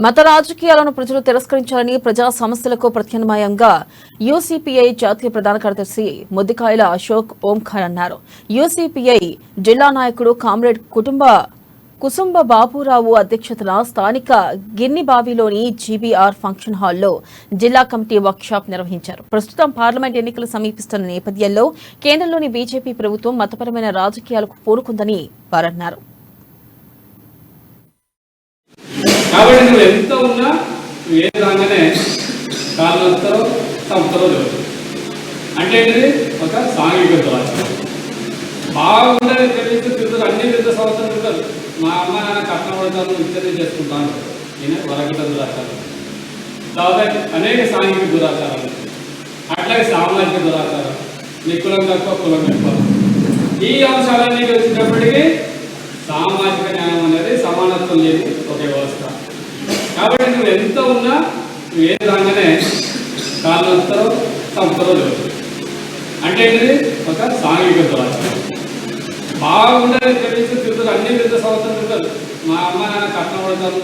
మత రాజకీయాలను ప్రజలు తిరస్కరించాలని ప్రజా సమస్యలకు ప్రత్యామ్నాయంగా యూసీపీఐ జాతీయ ప్రధాన కార్యదర్శి ముద్దికాయల అశోక్ ఓంకార్ అన్నారు. యూసీపీఐ జిల్లా నాయకుడు కామ్రేడ్ కుసుంబ బాబురావు అధ్యక్షతన స్థానిక గిన్నిబావిలోని జీబీఆర్ ఫంక్షన్ హాల్లో జిల్లా కమిటీ వర్క్షాప్ నిర్వహించారు. ప్రస్తుతం పార్లమెంట్ ఎన్నికలు సమీపిస్తున్న నేపథ్యంలో కేంద్రంలోని బీజేపీ ప్రభుత్వం మతపరమైన రాజకీయాలకు పూనుకుందని వారన్నారు. కాబట్టి నువ్వు ఎంత ఉన్నా నువ్వు ఏ రాగానే కాళ్ళు వస్తారో సంస్థలో లేవు అంటే ఏంటిది ఒక సాంఘిక దురాచారం బాగుండేది తెలియదు తిరుగుతారు. అన్ని పెద్ద సంవత్సరం తిరుగుతారు. మా అమ్మ నాన్న కట్నం పడతాను ఇద్దరిని చేసుకుంటాను నేను వరకట దురాచారం. తర్వాత అనేక సాంఘిక దురాచారాలు, అట్లాగే సామాజిక దురాచారం, నీ కులం తక్కువ కులం ఎక్కువ, ఈ అంశాలన్నీ వచ్చినప్పటికీ సామాజిక న్యాయం అనేది సమానత్వం లేని ఒక వ్యవస్థ. కాబట్టి నువ్వు ఎంత ఉన్నా నువ్వు ఏ రాగానే కాళ్ళు వస్తారో సంస్థలో లేవు అంటే ఏంటిది ఒక సాంఘిక దురాచారం బాగుండేది తెలియదు తిరుగుతారు. అన్ని పెద్ద సంవత్సరం తిరుగుతారు. మా అమ్మ నాన్న కట్నం పడతాను